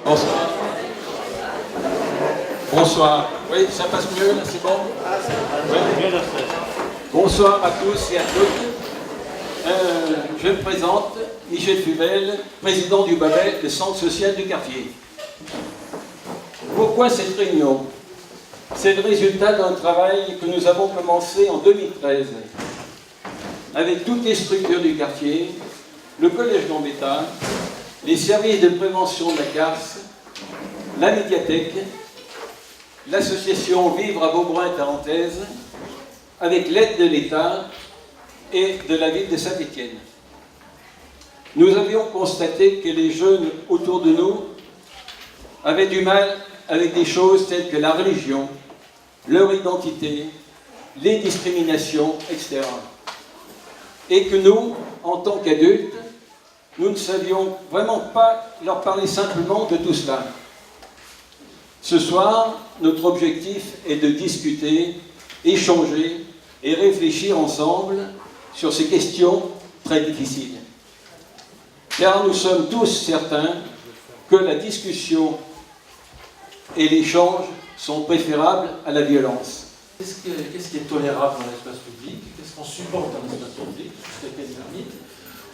Bonsoir. Bonsoir. Oui, ça passe mieux, là, c'est bon? Oui. Bonsoir à tous et à toutes. Je me présente, Michel Fubel, président du Babel, le centre social du quartier. Pourquoi cette réunion? C'est le résultat d'un travail que nous avons commencé en 2013 avec toutes les structures du quartier, le collège Gambetta, les services de prévention de la CARS, la médiathèque, l'association Vivre à Beaubrun-Tarentaise, avec l'aide de l'État et de la ville de Saint-Étienne. Nous avions constaté que les jeunes autour de nous avaient du mal avec des choses telles que la religion, leur identité, les discriminations, etc. Et que nous, en tant qu'adultes, nous ne savions vraiment pas leur parler simplement de tout cela. Ce soir, notre objectif est de discuter, échanger et réfléchir ensemble sur ces questions très difficiles. Car nous sommes tous certains que la discussion et l'échange sont préférables à la violence. Qu'est-ce qui est tolérable dans l'espace public? Qu'est-ce qu'on supporte dans l'espace public? Jusqu'à quelle limite?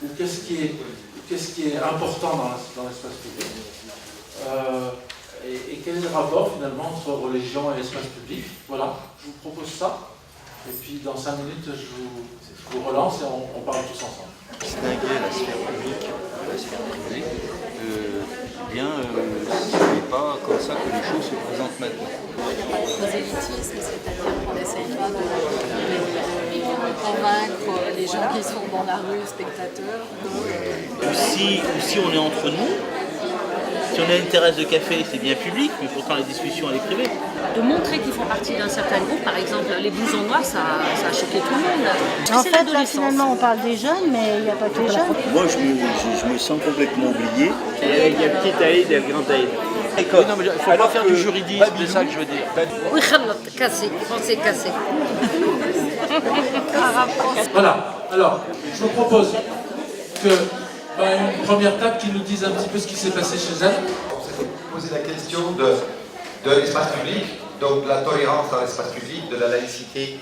Ou qu'est-ce qui est important dans l'espace public? Et quel est le rapport finalement entre religion et l'espace public? Voilà, je vous propose ça. Et puis dans 5 minutes, je vous relance et on parle tous ensemble. Distinguer la sphère publique de la sphère privée, ce n'est pas comme ça que les choses se présentent maintenant. Il n'y a pas de prosélytisme, c'est-à-dire qu'on n'essaye pas de convaincre les gens qui sont dans la rue, spectateurs. Si on est entre nous, si on a une terrasse de café, c'est bien public, mais pourtant la discussion elle est privée. De montrer qu'ils font partie d'un certain groupe, par exemple les blousons noirs, ça a choqué tout le monde. En fait, là, finalement, on parle des jeunes, mais il n'y a pas que les jeunes. Moi, je me sens complètement oublié. Il y a le petit Aïd et le grand Aïd. Il ne faut pas faire du juridisme, c'est ça que je veux dire. Oui, cassé, français cassé. Voilà, alors, je vous propose que une première table qui nous dise un petit peu ce qui s'est passé chez elle. On s'était posé la question de l'espace public, donc de la tolérance dans l'espace public, de la laïcité,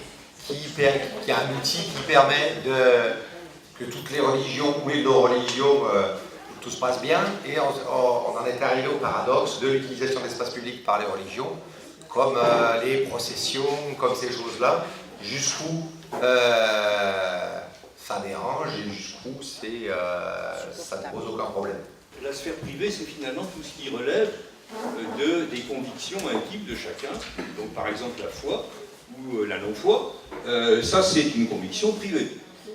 qui est un outil qui permet que toutes les religions ou les non-religions, tout se passe bien, et on en est arrivé au paradoxe de l'utilisation de l'espace public par les religions, comme les processions, comme ces choses-là, jusqu'où ça dérange et jusqu'où ça ne pose aucun problème. La sphère privée, c'est finalement tout ce qui relève des convictions intimes de chacun. Donc par exemple la foi ou la non-foi, ça c'est une conviction privée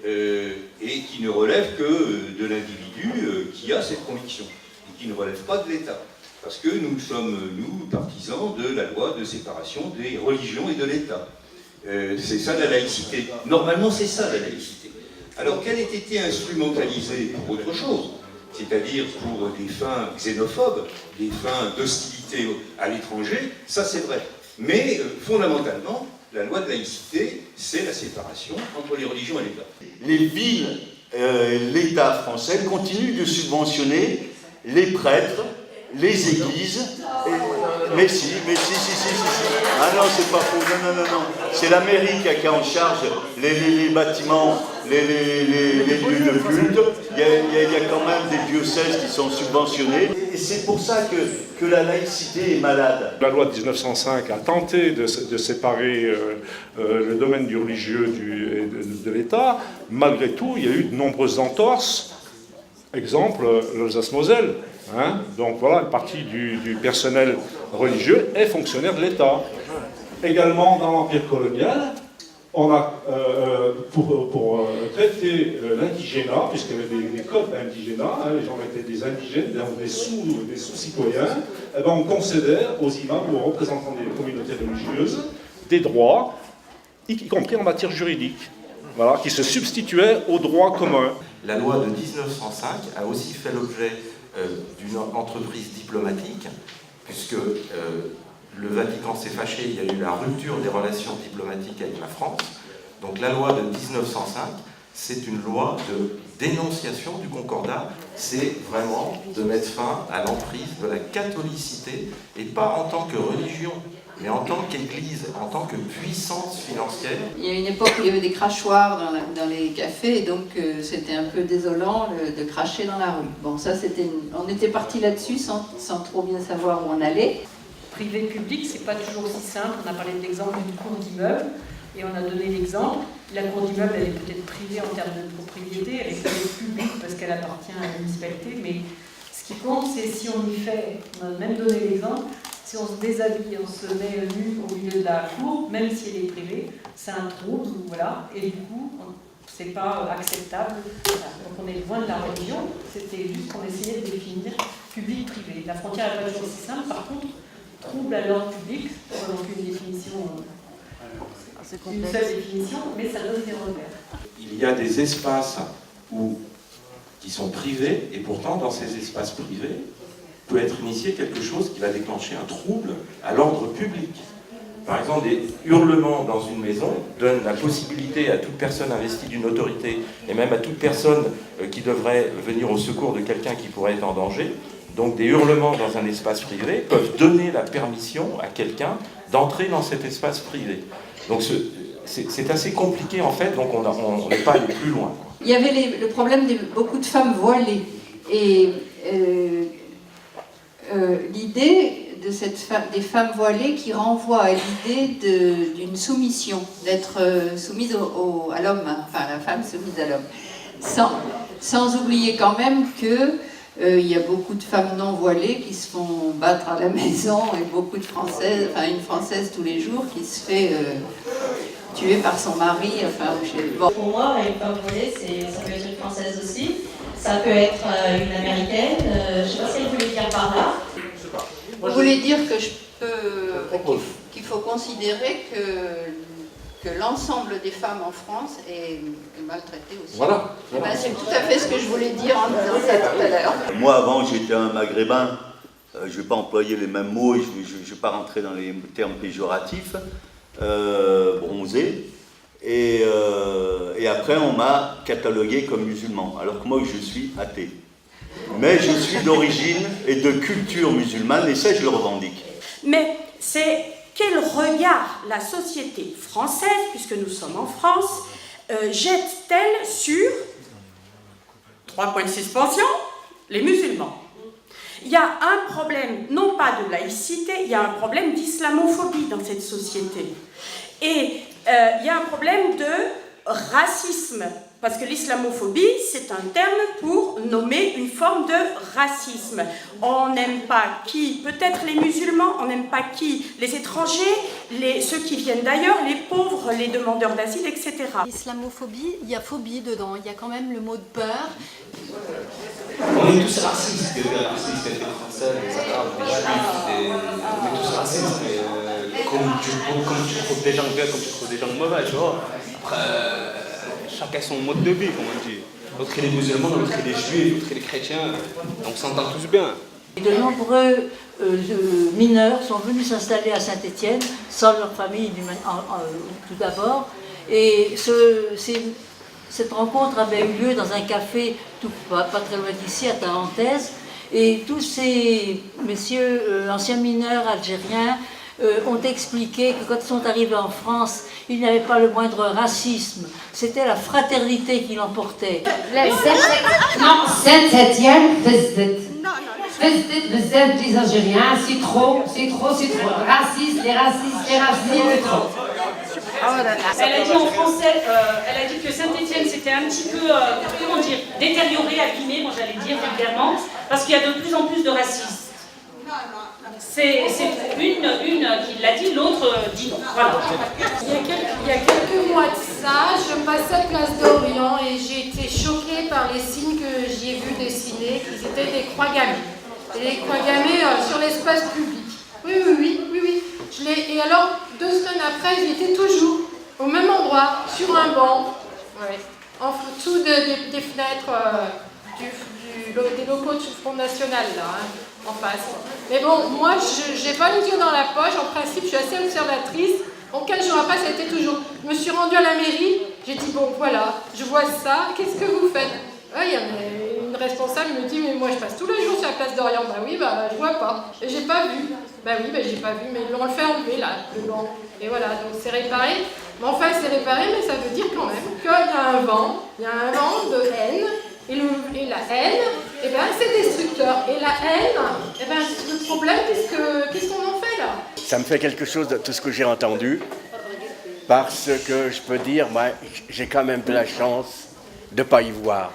et qui ne relève que de l'individu qui a cette conviction et qui ne relève pas de l'État. Parce que nous sommes, nous, partisans de la loi de séparation des religions et de l'État. C'est ça la laïcité. Normalement c'est ça la laïcité. Alors qu'elle ait été instrumentalisée pour autre chose, c'est-à-dire pour des fins xénophobes, des fins d'hostilité à l'étranger, ça c'est vrai. Mais fondamentalement, la loi de laïcité, c'est la séparation entre les religions et l'État. Les villes, l'État français continue de subventionner les prêtres, les églises. Mais si. Ah non, c'est pas faux. Non. C'est la mairie qui a en charge les bâtiments, les lieux de culte. Il y a quand même des diocèses qui sont subventionnés. Et c'est pour ça que la laïcité est malade. La loi de 1905 a tenté de séparer le domaine du religieux de l'État. Malgré tout, il y a eu de nombreuses entorses. Exemple, l'Alsace-Moselle. Donc voilà, une partie du personnel religieux est fonctionnaire de l'État. Également dans l'Empire colonial, on a, pour traiter l'indigénat, puisqu'il y avait des codes d'indigénat, les gens étaient des indigènes, des sous-citoyens, on concédait aux imams ou aux représentants des communautés religieuses des droits, y compris en matière juridique, voilà, qui se substituaient aux droits communs. La loi de 1905 a aussi fait l'objet d'une entreprise diplomatique, puisque le Vatican s'est fâché, il y a eu la rupture des relations diplomatiques avec la France. Donc la loi de 1905, c'est une loi de dénonciation du concordat, c'est vraiment de mettre fin à l'emprise de la catholicité, et pas en tant que religion, mais en tant qu'Église, en tant que puissance financière. Il y a une époque où il y avait des crachoirs dans les cafés, et donc c'était un peu désolant de cracher dans la rue. Bon, ça c'était, on était parti là-dessus sans trop bien savoir où on allait. Privé-public, c'est pas toujours aussi simple. On a parlé de l'exemple d'une cour d'immeuble, et on a donné l'exemple. La cour d'immeuble, elle est peut-être privée en termes de propriété, elle est peut-être publique parce qu'elle appartient à la municipalité, mais ce qui compte, c'est si on y fait, on a même donné l'exemple, si on se déshabille, on se met nu au milieu de la cour, même si elle est privée, c'est un trouble, voilà, et du coup, c'est pas acceptable. Voilà. Donc on est loin de la religion, c'était juste qu'on essayait de définir public-privé. La frontière n'est pas toujours aussi simple, par contre, trouble à l'ordre public, donc une définition, une seule définition, mais ça donne des repères. Il y a des espaces qui sont privés, et pourtant dans ces espaces privés peut être initié quelque chose qui va déclencher un trouble à l'ordre public. Par exemple, des hurlements dans une maison donnent la possibilité à toute personne investie d'une autorité, et même à toute personne qui devrait venir au secours de quelqu'un qui pourrait être en danger. Donc des hurlements dans un espace privé peuvent donner la permission à quelqu'un d'entrer dans cet espace privé. Donc c'est assez compliqué en fait, donc on n'est pas allé plus loin. Il y avait le problème de beaucoup de femmes voilées. Et l'idée des femmes voilées qui renvoie à l'idée d'une soumission, d'être soumise à l'homme, enfin la femme soumise à l'homme. Sans oublier quand même que il y a beaucoup de femmes non voilées qui se font battre à la maison, et beaucoup de Françaises, enfin une Française tous les jours qui se fait tuer par son mari. Enfin, bon. Pour moi, une femme voilée, ça peut être une Française aussi, ça peut être une Américaine, je ne sais pas ce qu'elle voulait dire par là. Vous voulez dire que qu'il faut considérer que l'ensemble des femmes en France est maltraitée aussi. Voilà. Eh ben, c'est tout à fait ce que je voulais dire en disant ça tout à l'heure. Moi, avant, j'étais un maghrébin. Je ne vais pas employer les mêmes mots, je ne vais pas rentrer dans les termes péjoratifs. Bronzé. Et après, on m'a catalogué comme musulman, alors que moi, je suis athée. Mais je suis d'origine et de culture musulmane, et ça, je le revendique. Mais c'est quel regard la société française, puisque nous sommes en France, jette-t-elle sur, 3 points de suspension, les musulmans? Il y a un problème, non pas de laïcité, il y a un problème d'islamophobie dans cette société. Et il y a un problème de racisme, parce que l'islamophobie, c'est un terme pour nommer une forme de racisme. On n'aime pas qui? Peut-être les musulmans, on n'aime pas qui? Les étrangers, ceux qui viennent d'ailleurs, les pauvres, les demandeurs d'asile, etc. L'islamophobie, il y a phobie dedans, il y a quand même le mot de peur. On est tous racistes, des Français, des Arabes, des Juifs, on est tous racistes, mais comme tu trouves des gens bien, comme tu trouves des gens mauvais, tu vois. Après, chacun son mode de vie, comme on dit. L'autre il est musulman, l'autre il est juif, l'autre il est chrétien, donc on s'entend tous bien. De nombreux mineurs sont venus s'installer à Saint-Étienne, sans leur famille tout d'abord, et cette rencontre avait eu lieu dans un café pas très loin d'ici, à Tarentaise, et tous ces messieurs anciens mineurs algériens ont expliqué que quand ils sont arrivés en France, il n'y avait pas le moindre racisme, c'était la fraternité qui l'emportait. Non, Saint-Étienne, les Algériens, c'est trop, raciste, les racistes, trop. Elle a dit en français, elle a dit que Saint-Étienne c'était un petit peu, comment dire, détérioré, abîmé, moi j'allais dire vulgairement, parce qu'il y a de plus en plus de racistes. C'est une qui l'a dit, l'autre dit non. Voilà. Il y a quelques mois de ça, je passais place d'Orient et j'ai été choquée par les signes que j'y ai vus dessiner, qui étaient des croix gammées. Et les croix gammées sur l'espace public. Oui. Et alors, 2 semaines après, j'y étais toujours, au même endroit, sur un banc, en dessous des fenêtres des locaux du Front National, là, en face. Mais bon, moi, je n'ai pas les yeux dans la poche, en principe, je suis assez observatrice. Donc 15 jours après, ça a été toujours. Je me suis rendue à la mairie, j'ai dit, bon, voilà, je vois ça, qu'est-ce que vous faites? Ouais, il y en a une responsable me dit, mais moi je passe tous les jours sur la place d'Orient. Bah oui, bah je vois pas. Et j'ai pas vu. Bah oui, bah j'ai pas vu, mais on le fait enlever là, le banc. Et voilà, donc c'est réparé. Mais enfin, c'est réparé, mais ça veut dire quand même qu'il y a un vent de haine. Et la haine, eh ben, c'est destructeur. Et la haine, eh ben, le problème, qu'est-ce qu'on en fait là? Ça me fait quelque chose de tout ce que j'ai entendu, parce que je peux dire, moi, j'ai quand même de la chance de ne pas y voir.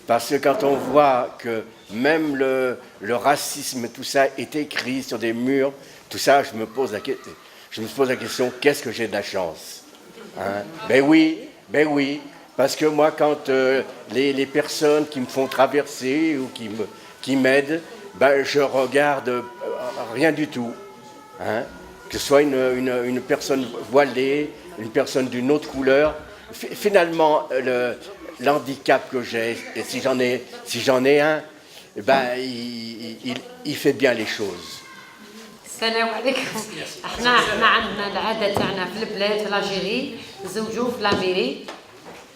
Parce que quand on voit que même le racisme, tout ça est écrit sur des murs, tout ça, je me pose la question, qu'est-ce que j'ai de la chance, hein? Ben oui, parce que moi, quand les personnes qui me font traverser ou qui m'aident, ben, je regarde rien du tout, hein? Que ce soit une personne voilée, une personne d'une autre couleur. Finalement, l'handicap que j'ai, et si j'en ai un, ben, il fait bien les choses. السلام عليكم. احنا عندنا العاده تاعنا في البلاد في لاجيري نزوجوا في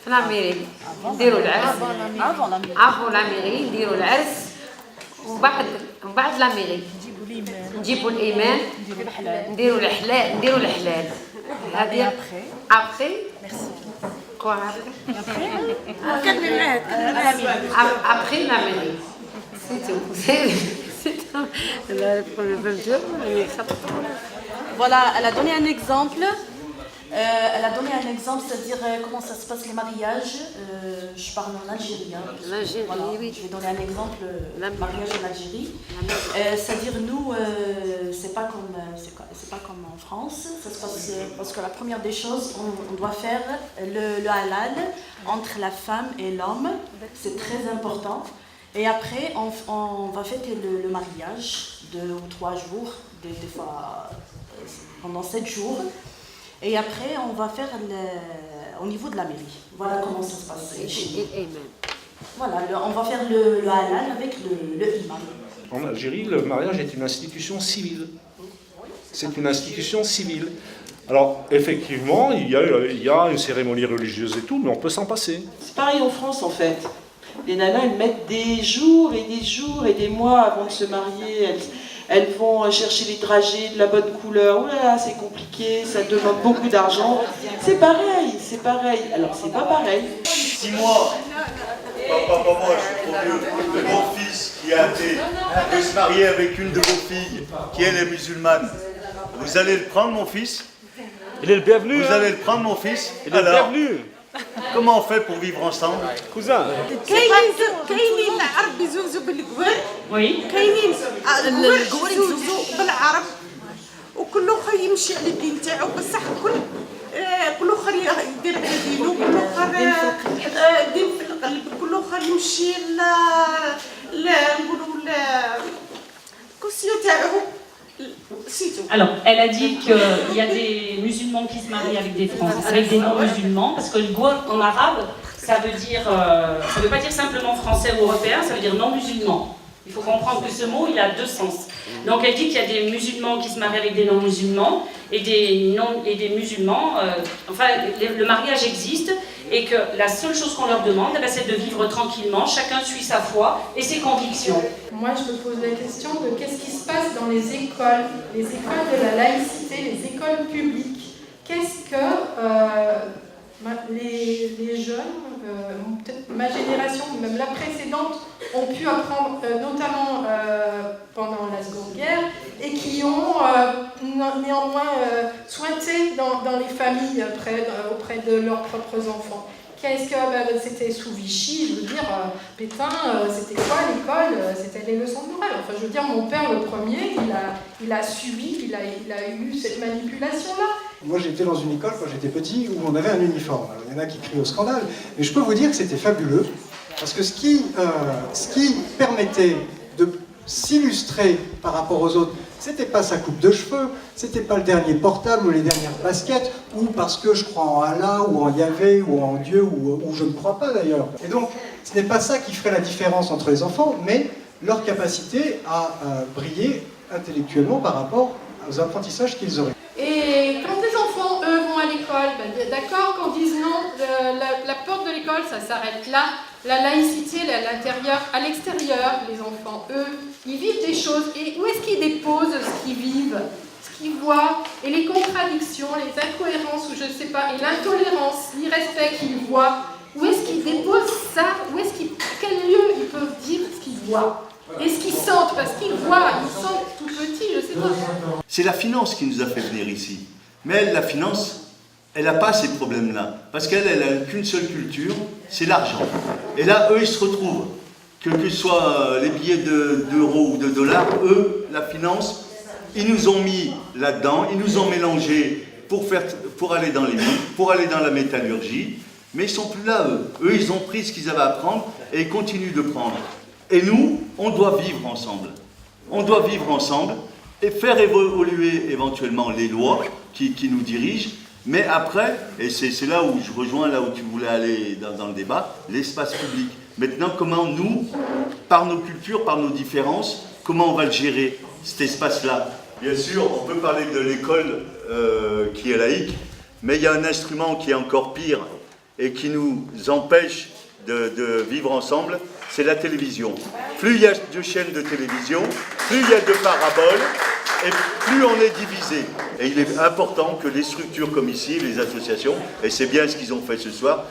لاميري نديروا العرس افون لاميري نديروا العرس ومن بعد لاميري نجيبوا الايمان نديروا الحلال هذه ابخي كوا après la mairie c'est tout. Voilà, elle a donné un exemple. C'est-à-dire comment ça se passe les mariages. Je parle en algérien. Voilà, oui. Je vais donner un exemple, mariage en Algérie. C'est-à-dire nous, c'est pas comme en France. Ça se passe parce que la première des choses, on doit faire le halal entre la femme et l'homme. C'est très important. Et après, on va fêter le mariage 2 ou 3 jours, des fois pendant 7 jours. Et après, on va faire au niveau de la mairie. Voilà comment ça se passe. Voilà, on va faire le halal avec le imam. En Algérie, le mariage est une institution civile. C'est une institution civile. Alors, effectivement, il y a une cérémonie religieuse et tout, mais on peut s'en passer. C'est pareil en France, en fait. Les nanas, elles mettent des jours et des mois avant de se marier. Elles vont chercher les dragées de la bonne couleur. Oh là là, c'est compliqué, ça demande beaucoup d'argent. C'est pareil. Alors, c'est pas pareil. Si moi, je suis trop vieux, mon fils qui a été veut se marier avec une de vos filles, qui elle est musulmane, vous allez le prendre, mon fils? Il est le bienvenu. Vous allez le prendre, mon fils? Il est le bienvenu. Comment on fait pour vivre ensemble? Cousin. كاينين العرب يزوجوا بالقوار كاينين القوار يزوجوا بالعرب وكل اخر يمشي على الدين تاعو بصح كل اخر يدير على دينو كل اخر دين في القلب كل اخر يمشي نقولوا الكرسي تاعو. Alors, elle a dit qu'il y a des musulmans qui se marient avec des non-musulmans, parce que le gour en arabe, ça veut pas dire simplement français ou européen, ça veut dire non-musulman. Il faut comprendre que ce mot, il a 2 sens. Donc elle dit qu'il y a des musulmans qui se marient avec des non-musulmans, et des musulmans, le mariage existe, et que la seule chose qu'on leur demande, c'est de vivre tranquillement, chacun suit sa foi et ses convictions. Moi, je me pose la question de qu'est-ce qui se passe dans les écoles de la laïcité, les écoles publiques. Qu'est-ce que les jeunes, peut-être ma génération, même la précédente, ont pu apprendre, notamment pendant la Seconde Guerre, et qui ont néanmoins sointé dans les familles auprès de leurs propres enfants. Qu'est-ce que c'était sous Vichy, je veux dire, Pétain, c'était quoi l'école? C'était les leçons de morale. Enfin, je veux dire, mon père, le premier, il a subi, il a eu cette manipulation-là. Moi, j'étais dans une école quand j'étais petit où on avait un uniforme. Alors, il y en a qui crient au scandale, mais je peux vous dire que c'était fabuleux, parce que ce qui permettait de s'illustrer par rapport aux autres, c'était pas sa coupe de cheveux, c'était pas le dernier portable ou les dernières baskets, ou parce que je crois en Allah, ou en Yahvé, ou en Dieu, ou je ne crois pas d'ailleurs. Et donc, ce n'est pas ça qui ferait la différence entre les enfants, mais leur capacité à briller intellectuellement par rapport aux apprentissages qu'ils auraient. Et quand les enfants, eux, vont à l'école, d'accord, qu'on dise non, la porte de l'école, ça s'arrête là, La laïcité, elle est à l'intérieur, à l'extérieur, les enfants, eux, ils vivent des choses. Et où est-ce qu'ils déposent ce qu'ils vivent, ce qu'ils voient, et les contradictions, les incohérences, ou je ne sais pas, et l'intolérance, l'irrespect qu'ils voient, où est-ce qu'ils déposent ça? À quel lieu ils peuvent dire ce qu'ils voient? Et ce qu'ils sentent, parce qu'ils voient, ils sentent tout petits, je ne sais pas. C'est la finance qui nous a fait venir ici. Mais elle, la finance, elle n'a pas ces problèmes-là. Parce qu'elle n'a qu'une seule culture, c'est l'argent. Et là, eux, ils se retrouvent. Que ce soit les billets d'euros ou de dollars, eux, la finance, ils nous ont mis là-dedans, ils nous ont mélangés pour aller dans les mines, pour aller dans la métallurgie. Mais ils ne sont plus là, eux. Eux, ils ont pris ce qu'ils avaient à prendre et ils continuent de prendre. Et nous, on doit vivre ensemble. On doit vivre ensemble et faire évoluer éventuellement les lois qui nous dirigent. Mais après, et c'est là où je rejoins, là où tu voulais aller dans le débat, l'espace public. Maintenant, comment nous, par nos cultures, par nos différences, comment on va le gérer, cet espace-là? Bien sûr, on peut parler de l'école qui est laïque, mais il y a un instrument qui est encore pire et qui nous empêche de vivre ensemble, c'est la télévision. Plus il y a de chaînes de télévision, plus il y a de paraboles, et plus on est divisé. Et il est important que les structures comme ici, les associations, et c'est bien ce qu'ils ont fait ce soir,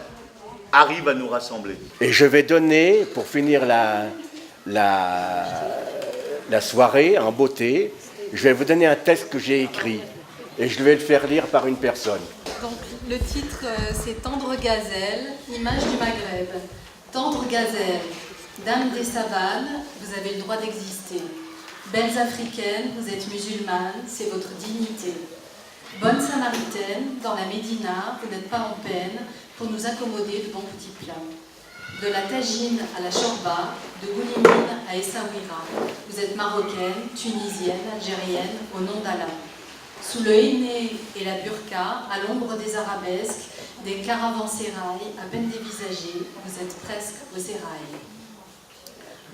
arrivent à nous rassembler. Et je vais donner, pour finir la soirée en beauté, je vais vous donner un texte que j'ai écrit. Et je vais le faire lire par une personne. Donc le titre c'est Tendre gazelle, image du Maghreb. Tendre gazelle, dame des savanes, vous avez le droit d'exister. Belles africaines, vous êtes musulmanes, c'est votre dignité. Bonne samaritaine, dans la Médina, vous n'êtes pas en peine pour nous accommoder de bons petits plats. De la tagine à la shorba, de Goulimine à Essaouira, vous êtes marocaine, tunisienne, algérienne, au nom d'Allah. Sous le henné et la burqa, à l'ombre des arabesques, des caravansérails à peine dévisagés, vous êtes presque au sérail.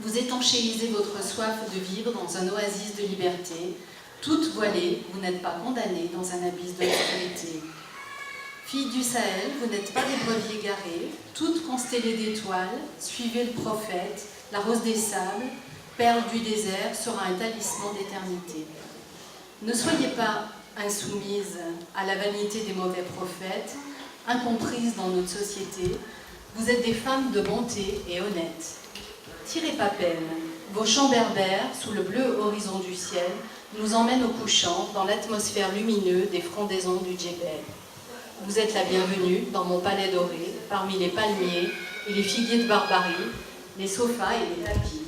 Vous étanchéisez votre soif de vivre dans un oasis de liberté. Toute voilée, vous n'êtes pas condamnée dans un abysse d'obscurité. Fille du Sahel, vous n'êtes pas des brebis égarées, toutes constellées d'étoiles, suivez le prophète, la rose des sables, perle du désert sera un talisman d'éternité. Ne soyez pas insoumises à la vanité des mauvais prophètes, incomprises dans notre société, vous êtes des femmes de bonté et honnêtes. Tirez pas peine, vos chants berbères, sous le bleu horizon du ciel, nous emmènent au couchant dans l'atmosphère lumineuse des frondaisons du Djebel. Vous êtes la bienvenue dans mon palais doré, parmi les palmiers et les figuiers de Barbarie, les sofas et les tapis.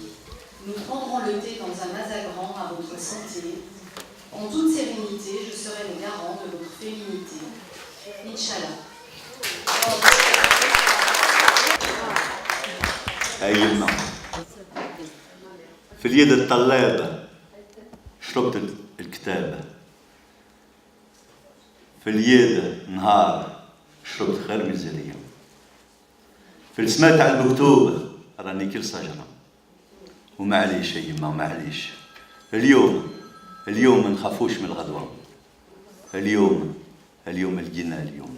Nous prendrons le thé dans un mazagran à votre santé. En toute sérénité, je serai le garant de votre féminité. Inch'Allah. أيما في اليد الطلاب شربت الكتاب في اليد نهار شربت خير من الزلية في السماء تاع المكتوب راني كل شجرة ومعليش أيما معليش اليوم ما نخافوش من الغدوة اليوم لقينا اليوم